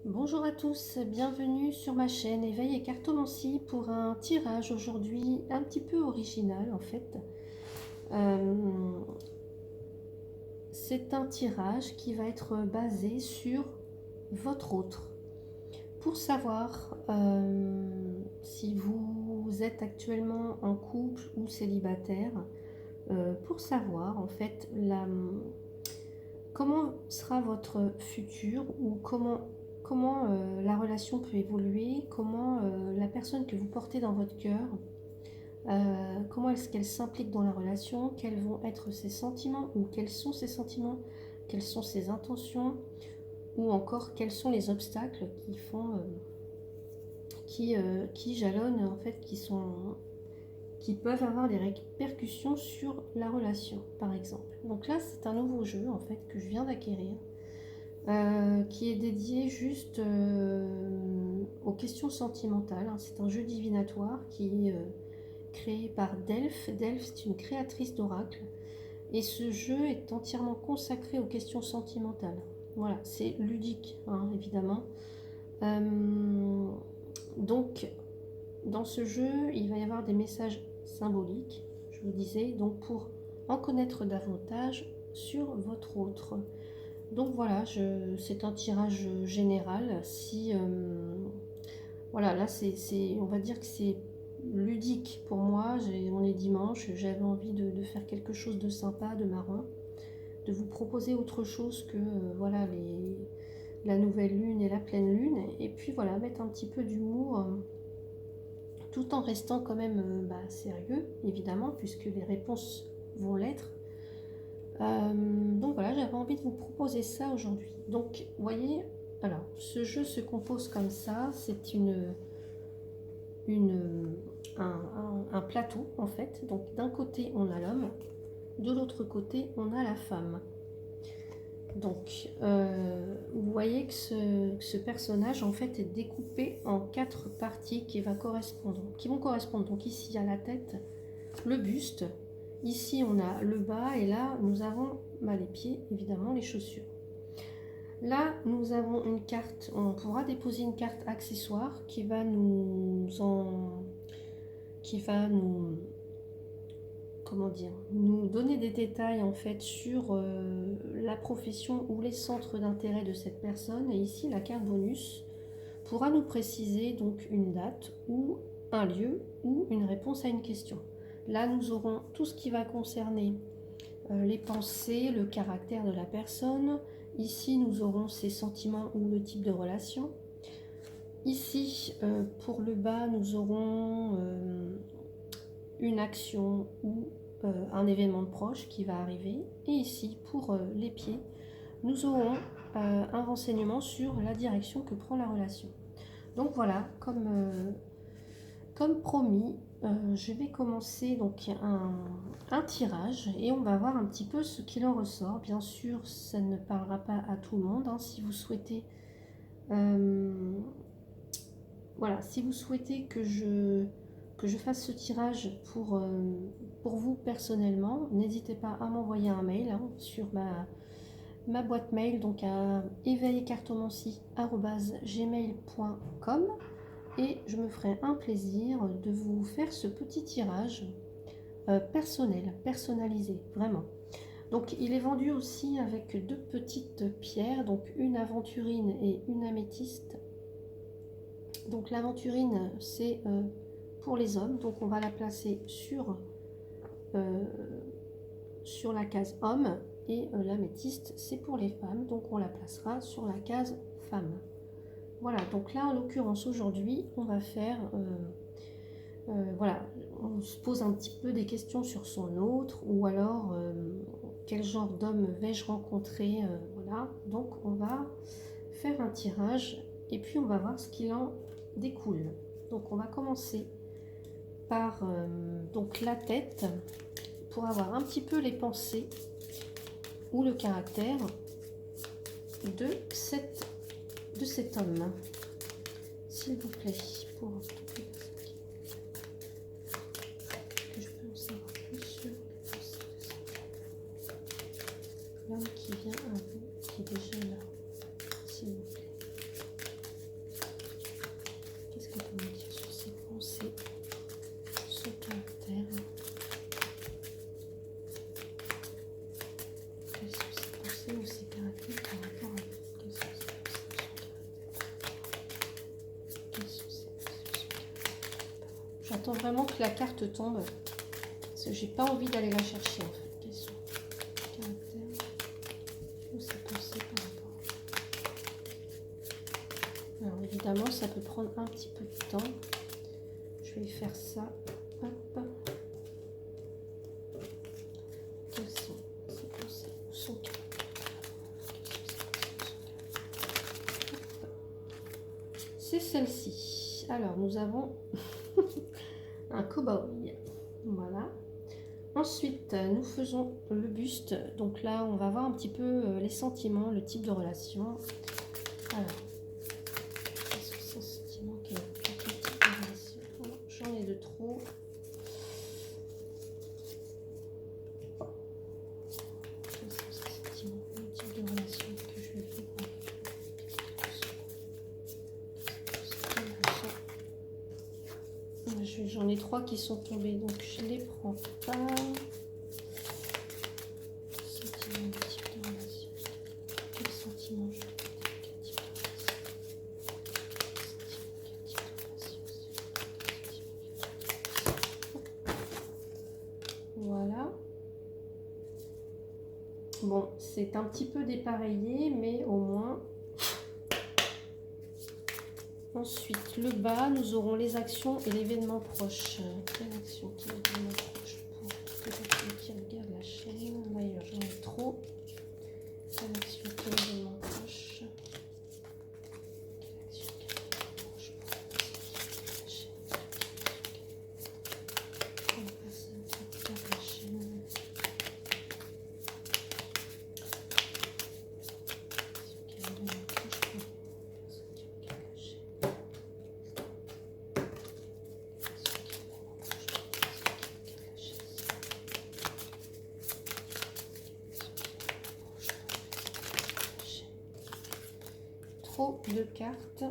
Bonjour à tous, bienvenue sur ma chaîne Éveil et Cartomancie pour un tirage aujourd'hui un petit peu original en fait. C'est un tirage qui va être basé sur votre autre. Pour savoir si vous êtes actuellement en couple ou célibataire, pour savoir en fait comment sera votre futur ou comment la relation peut évoluer, comment la personne que vous portez dans votre cœur, comment est-ce qu'elle s'implique dans la relation, quels vont être ses sentiments ou quels sont ses sentiments, quelles sont ses intentions ou encore quels sont les obstacles qui font, qui jalonnent en fait, qui peuvent avoir des répercussions sur la relation par exemple. Donc là c'est un nouveau jeu en fait que je viens d'acquérir. Qui est dédié juste aux questions sentimentales. C'est un jeu divinatoire qui est créé par Delphes. Delphes, c'est une créatrice d'oracle. Et ce jeu est entièrement consacré aux questions sentimentales. Voilà, c'est ludique, évidemment. Donc, dans ce jeu, il va y avoir des messages symboliques, je vous disais, donc pour en connaître davantage sur votre autre. Donc voilà, c'est un tirage général. Si voilà, là on va dire que c'est ludique pour moi. On est dimanche, j'avais envie de faire quelque chose de sympa, de marrant, de vous proposer autre chose que voilà la nouvelle lune et la pleine lune. Et puis voilà, mettre un petit peu d'humour tout en restant quand même sérieux, évidemment, puisque les réponses vont l'être. Donc voilà, j'avais envie de vous proposer ça aujourd'hui. Donc, vous voyez, alors, ce jeu se compose comme ça. C'est un plateau, en fait. Donc, d'un côté, on a l'homme. De l'autre côté, on a la femme. Donc, vous voyez que ce personnage, en fait, est découpé en 4 parties qui vont correspondre. Donc, ici, il y a la tête, le buste. Ici, on a le bas et là, nous avons les pieds, évidemment, les chaussures. Là, nous avons une carte, on pourra déposer une carte accessoire qui va nous nous donner des détails en fait sur la profession ou les centres d'intérêt de cette personne. Et ici, la carte bonus pourra nous préciser donc une date ou un lieu ou une réponse à une question. Là, nous aurons tout ce qui va concerner les pensées, le caractère de la personne. Ici, nous aurons ses sentiments ou le type de relation. Ici, pour le bas, nous aurons une action ou un événement de proche qui va arriver. Et ici, pour les pieds, nous aurons un renseignement sur la direction que prend la relation. Donc voilà, comme promis, je vais commencer donc un tirage et on va voir un petit peu ce qu'il en ressort. Bien sûr, ça ne parlera pas à tout le monde. Si vous souhaitez, voilà, si vous souhaitez que je fasse ce tirage pour vous personnellement, n'hésitez pas à m'envoyer un mail sur ma boîte mail, donc à éveillecartomancie@gmail.com. Et je me ferai un plaisir de vous faire ce petit tirage personnalisé, vraiment. Donc il est vendu aussi avec 2 petites pierres, donc une aventurine et une améthyste. Donc l'aventurine, c'est pour les hommes, donc on va la placer sur la case homme, et l'améthyste, c'est pour les femmes, donc on la placera sur la case femme. Voilà, donc là en l'occurrence aujourd'hui, on va faire, voilà, on se pose un petit peu des questions sur son autre, ou alors quel genre d'homme vais-je rencontrer, voilà. Donc on va faire un tirage et puis on va voir ce qu'il en découle. Donc on va commencer par donc la tête pour avoir un petit peu les pensées ou le caractère de cet homme, s'il vous plaît, pour toutes les personnes que je peux en savoir plus sur l'homme qui vient à vous, qui est déjà là, s'il vous plaît. J'attends vraiment que la carte tombe. Parce que j'ai pas envie d'aller la chercher en fait. Quels sont les caractères? Où c'est pensé par rapport? Alors évidemment, ça peut prendre un petit peu de temps. Je vais faire ça. Hop. Quels sont ces pensées? Où sont c'est celle-ci. Alors nous avons un cow-boy. Voilà. Ensuite, nous faisons le buste. Donc là, on va voir un petit peu les sentiments, le type de relation. Alors, quels sont ces sentiments? Quel type de relation? J'en ai de trop. Quels sont ces sentiments, le type de relation que je vais découvrir? J'en ai 3 qui sont tombés, donc je les prends pas. Sentiment, type de relation. Quel sentiment je veux? Quel type de relation? Voilà. Bon, c'est un petit peu dépareillé, mais au moins. Ensuite, le bas, nous aurons les actions et l'événement proche. Quelle action, quel événement proche pour les personnes qui regardent la chaîne? D'ailleurs, j'en ai trop. Quelle action, quel événement proche? Quelle action, quel événement proche pour les personnes qui regardent la chaîne? Trop de cartes.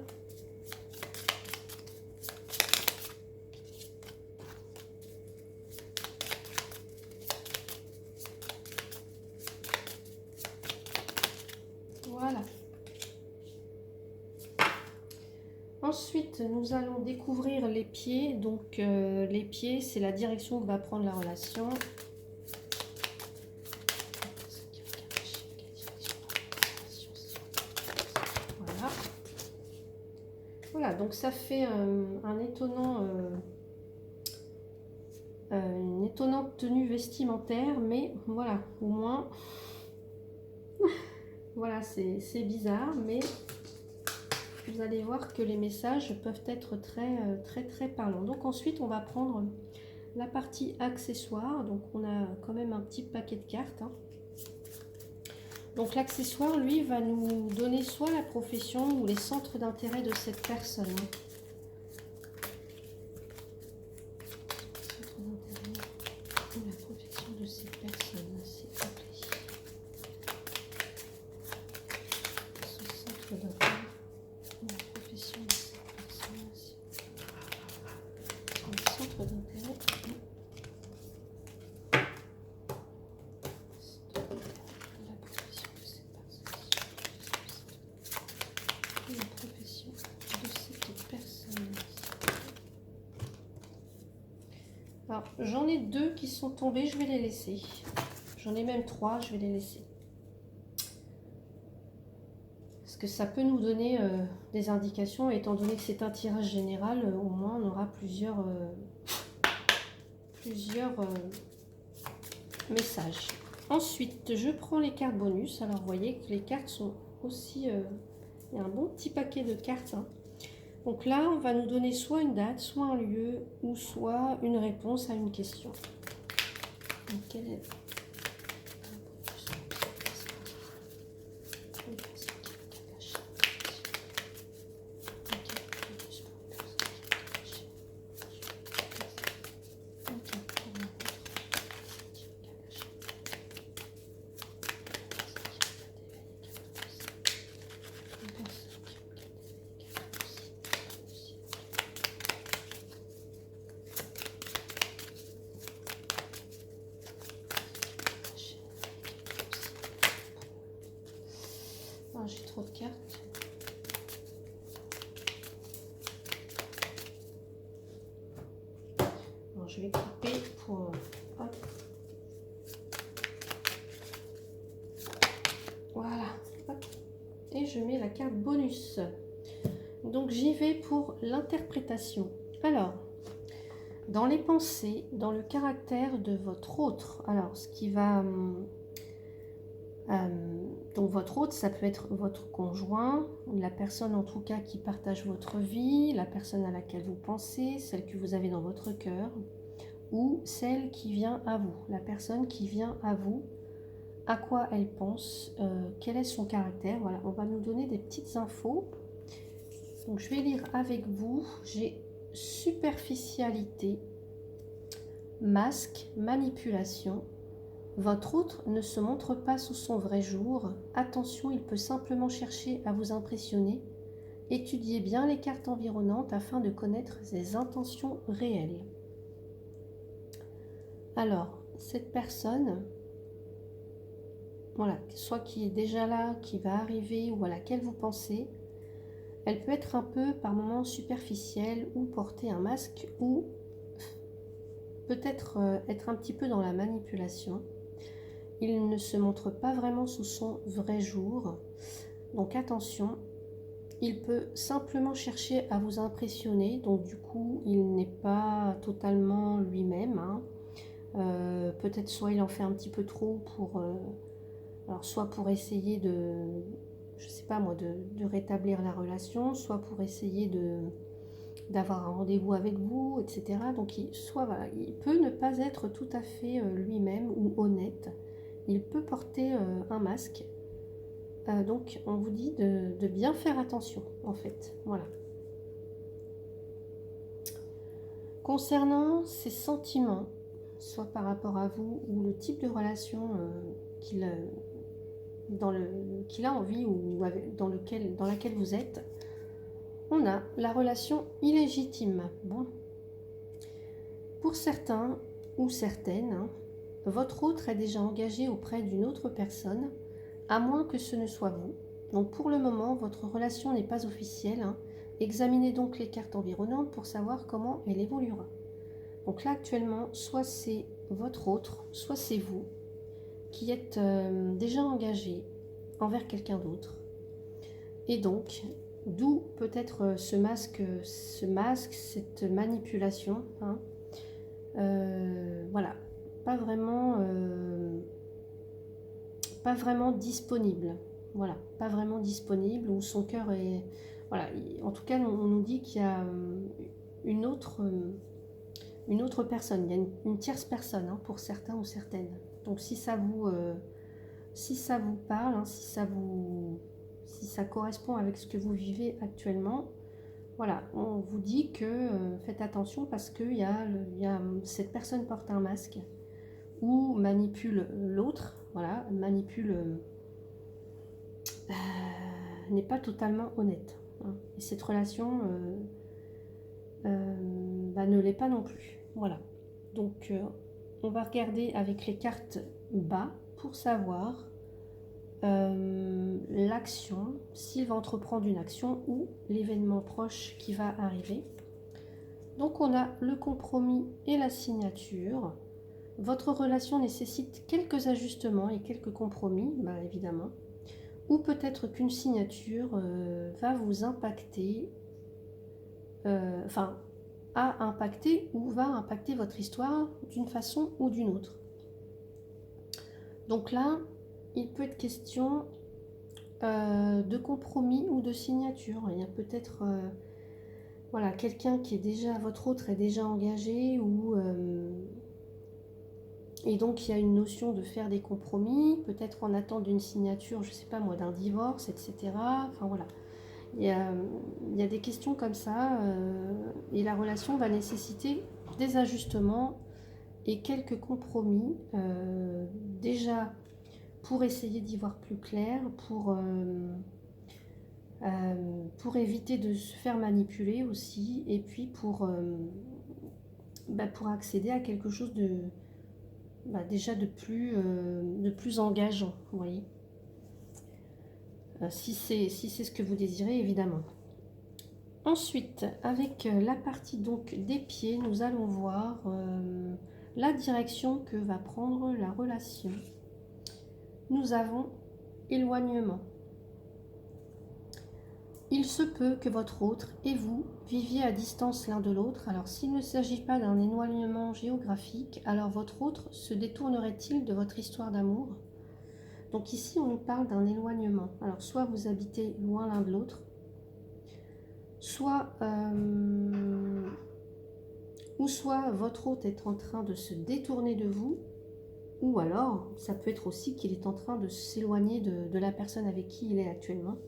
Voilà. Ensuite, nous allons découvrir les pieds. Donc, les pieds, c'est la direction que va prendre la relation. Voilà, donc ça fait un étonnant, une étonnante tenue vestimentaire, mais voilà, au moins, voilà, c'est bizarre, mais vous allez voir que les messages peuvent être très parlants. Donc ensuite, on va prendre la partie accessoires. Donc on a quand même un petit paquet de cartes, hein. Donc l'accessoire, lui, va nous donner soit la profession ou les centres d'intérêt de cette personne. Centre d'intérêt ou la profession de cette personne, s'il vous plaît. Son centre d'intérêt ou la profession de cette personne, s'il vous plaît. Son centre d'intérêt. Alors, j'en ai 2 qui sont tombés, je vais les laisser. J'en ai même 3, je vais les laisser. Parce que ça peut nous donner des indications, et étant donné que c'est un tirage général, au moins on aura plusieurs messages. Ensuite, je prends les cartes bonus. Alors, vous voyez que les cartes sont aussi... il y a un bon petit paquet de cartes, hein. Donc là, on va nous donner soit une date, soit un lieu, ou soit une réponse à une question. Donc, quelle est vais couper pour... hop. Voilà. Hop. Et je mets la carte bonus. Donc j'y vais pour l'interprétation. Alors, dans les pensées, dans le caractère de votre autre, alors ce qui va... donc votre autre, ça peut être votre conjoint, la personne en tout cas qui partage votre vie, la personne à laquelle vous pensez, celle que vous avez dans votre cœur, ou celle qui vient à vous, la personne qui vient à vous, à quoi elle pense, quel est son caractère. Voilà, on va nous donner des petites infos. Donc je vais lire avec vous. J'ai superficialité, masque, manipulation. Votre autre ne se montre pas sous son vrai jour. Attention, il peut simplement chercher à vous impressionner. Étudiez bien les cartes environnantes afin de connaître ses intentions réelles. Alors, cette personne, voilà, soit qui est déjà là, qui va arriver ou à laquelle vous pensez, elle peut être un peu par moments superficielle ou porter un masque ou peut-être être un petit peu dans la manipulation. Il ne se montre pas vraiment sous son vrai jour. Donc attention, il peut simplement chercher à vous impressionner. Donc du coup, il n'est pas totalement lui-même. Peut-être soit il en fait un petit peu trop pour... alors soit pour essayer de... je sais pas moi, de rétablir la relation, soit pour essayer d'avoir un rendez-vous avec vous, etc. Donc voilà, il peut ne pas être tout à fait lui-même ou honnête. Il peut porter un masque. Donc, on vous dit de bien faire attention, en fait. Voilà. Concernant ses sentiments, soit par rapport à vous ou le type de relation qu'il a envie ou dans laquelle vous êtes, on a la relation illégitime. Bon. Pour certains ou certaines, hein, votre autre est déjà engagé auprès d'une autre personne, à moins que ce ne soit vous. Donc pour le moment, votre relation n'est pas officielle. Hein. Examinez donc les cartes environnantes pour savoir comment elle évoluera. Donc là actuellement, soit c'est votre autre, soit c'est vous qui êtes déjà engagé envers quelqu'un d'autre. Et donc, d'où peut-être ce masque, cette manipulation. Hein. Voilà, pas vraiment disponible. Voilà, pas vraiment disponible, où son cœur est... Voilà, en tout cas, on nous dit qu'il y a une autre personne, il y a une tierce personne hein, pour certains ou certaines. Donc si ça vous parle, hein, si ça correspond avec ce que vous vivez actuellement, voilà, on vous dit que faites attention parce que cette personne porte un masque ou manipule l'autre, voilà, n'est pas totalement honnête. Hein. Et cette relation ne l'est pas non plus. Voilà. Donc on va regarder avec les cartes bas pour savoir l'action, s'il va entreprendre une action ou l'événement proche qui va arriver. Donc on a le compromis et la signature. Votre relation nécessite quelques ajustements et quelques compromis, évidemment. Ou peut-être qu'une signature va vous impacter, a impacté ou va impacter votre histoire d'une façon ou d'une autre. Donc là, il peut être question de compromis ou de signature. Il y a peut-être voilà, quelqu'un qui est déjà, votre autre est déjà engagé ou... et donc il y a une notion de faire des compromis, peut-être en attente d'une signature, je ne sais pas moi, d'un divorce, etc. Enfin voilà, il y a des questions comme ça, et la relation va nécessiter des ajustements et quelques compromis, déjà pour essayer d'y voir plus clair, pour éviter de se faire manipuler aussi, et puis pour accéder à quelque chose de... déjà de plus engageant, vous voyez. Si c'est ce que vous désirez, évidemment. Ensuite, avec la partie donc des pieds, nous allons voir la direction que va prendre la relation. Nous avons éloignement. Il se peut que votre autre et vous viviez à distance l'un de l'autre. Alors, s'il ne s'agit pas d'un éloignement géographique, alors votre autre se détournerait-il de votre histoire d'amour? Donc ici, on nous parle d'un éloignement. Alors, soit vous habitez loin l'un de l'autre, soit votre hôte est en train de se détourner de vous, ou alors ça peut être aussi qu'il est en train de s'éloigner de la personne avec qui il est actuellement.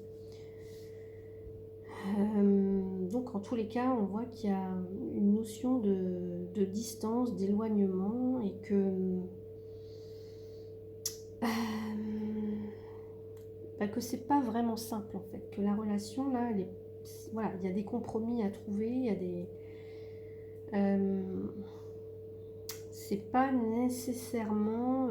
Donc en tous les cas, on voit qu'il y a une notion de distance, d'éloignement, et que c'est pas vraiment simple en fait, que la relation là, voilà, il y a des compromis à trouver, il y a des c'est pas nécessairement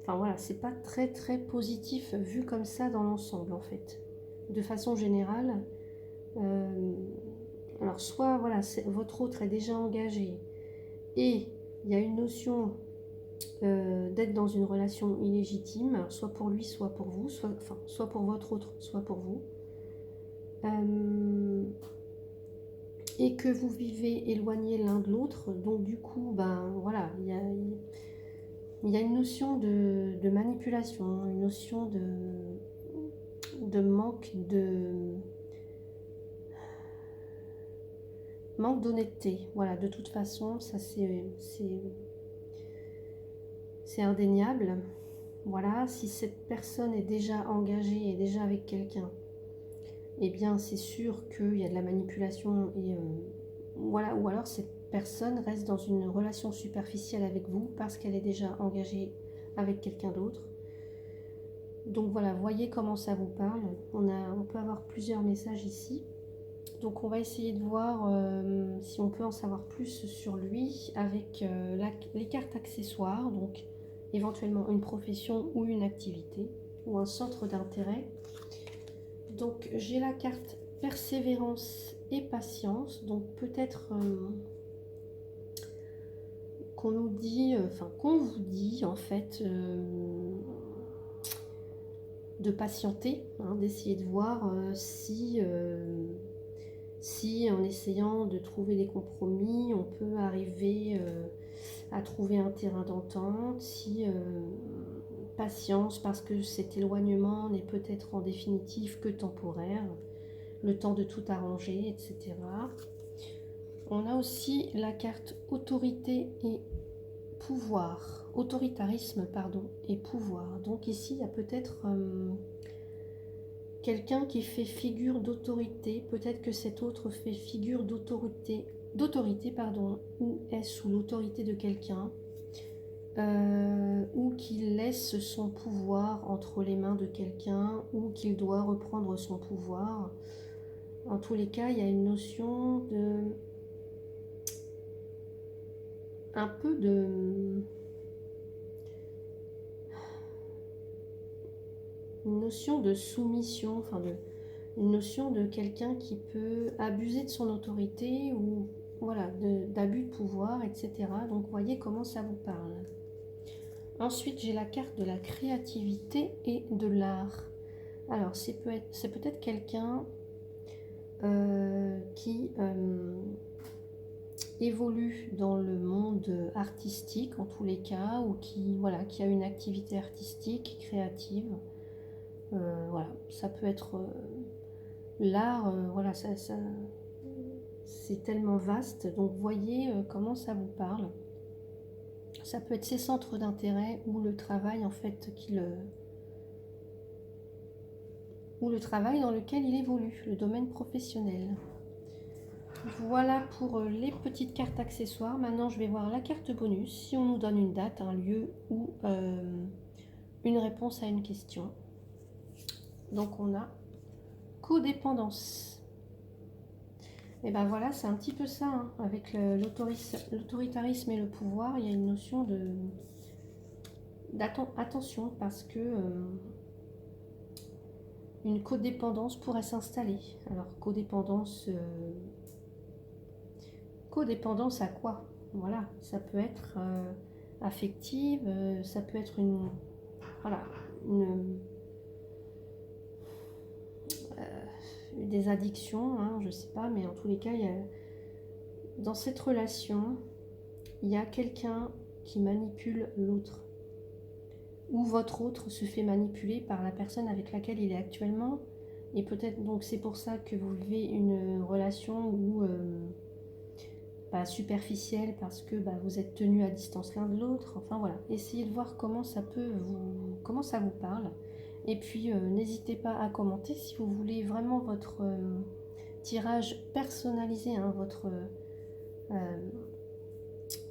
enfin voilà, c'est pas très très positif vu comme ça dans l'ensemble en fait. De façon générale, alors soit voilà, votre autre est déjà engagé et il y a une notion d'être dans une relation illégitime, soit pour lui, soit pour vous, soit pour votre autre, soit pour vous. Et que vous vivez éloignés l'un de l'autre, donc du coup, ben voilà, il y a une notion de manipulation, une notion de manque d'honnêteté. Voilà, de toute façon, ça c'est indéniable. Voilà, si cette personne est déjà engagée, est déjà avec quelqu'un, eh bien c'est sûr qu'il y a de la manipulation et voilà, ou alors cette personne reste dans une relation superficielle avec vous parce qu'elle est déjà engagée avec quelqu'un d'autre. Donc voilà, voyez comment ça vous parle. On peut avoir plusieurs messages ici. Donc on va essayer de voir si on peut en savoir plus sur lui avec les cartes accessoires, donc éventuellement une profession ou une activité ou un centre d'intérêt. Donc j'ai la carte persévérance et patience, donc peut-être qu'on nous dit, enfin qu'on vous dit en fait de patienter, hein, d'essayer de voir si en essayant de trouver des compromis, on peut arriver à trouver un terrain d'entente, si patience parce que cet éloignement n'est peut-être en définitive que temporaire, le temps de tout arranger, etc. On a aussi la carte autorité et pouvoir, autoritarisme, pardon, et pouvoir. Donc ici, il y a peut-être quelqu'un qui fait figure d'autorité, peut-être que cet autre fait figure d'autorité, ou est sous l'autorité de quelqu'un, ou qu'il laisse son pouvoir entre les mains de quelqu'un, ou qu'il doit reprendre son pouvoir. En tous les cas, il y a une notion une notion de soumission, enfin une notion de quelqu'un qui peut abuser de son autorité ou voilà, d'abus de pouvoir, etc. Donc voyez comment ça vous parle. Ensuite, j'ai la carte de la créativité et de l'art. Alors, c'est peut-être quelqu'un qui évolue dans le monde artistique en tous les cas, ou qui a une activité artistique, créative. Voilà, ça peut être l'art, voilà, c'est tellement vaste, donc voyez comment ça vous parle. Ça peut être ses centres d'intérêt ou le travail en fait ou le travail dans lequel il évolue, le domaine professionnel. Voilà pour les petites cartes accessoires. Maintenant, je vais voir la carte bonus, si on nous donne une date, un lieu ou une réponse à une question. Donc, on a codépendance. Et ben voilà, c'est un petit peu ça, hein. Avec l'autoritarisme et le pouvoir, il y a une notion attention parce que une codépendance pourrait s'installer. Alors, codépendance à quoi? Voilà, ça peut être affective, ça peut être voilà, des addictions, hein, je sais pas, mais en tous les cas, dans cette relation, il y a quelqu'un qui manipule l'autre. Ou votre autre se fait manipuler par la personne avec laquelle il est actuellement. Et peut-être donc c'est pour ça que vous vivez une relation où superficielle, parce que vous êtes tenus à distance l'un de l'autre. Enfin voilà, essayez de voir comment ça vous parle. Et puis n'hésitez pas à commenter si vous voulez vraiment votre tirage personnalisé, hein,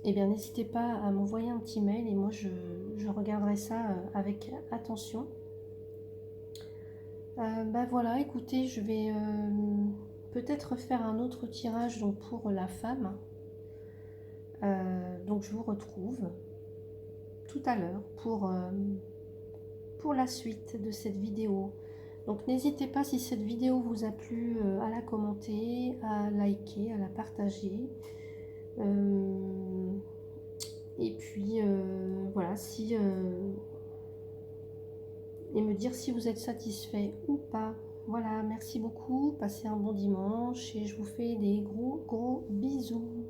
eh bien n'hésitez pas à m'envoyer un petit mail et moi je regarderai ça avec attention. Voilà, écoutez, je vais peut-être faire un autre tirage donc pour la femme. Donc je vous retrouve tout à l'heure pour la suite de cette vidéo. Donc n'hésitez pas, si cette vidéo vous a plu, à la commenter, à liker, à la partager. Et puis voilà, et me dire si vous êtes satisfait ou pas. Voilà, merci beaucoup, passez un bon dimanche et je vous fais des gros bisous.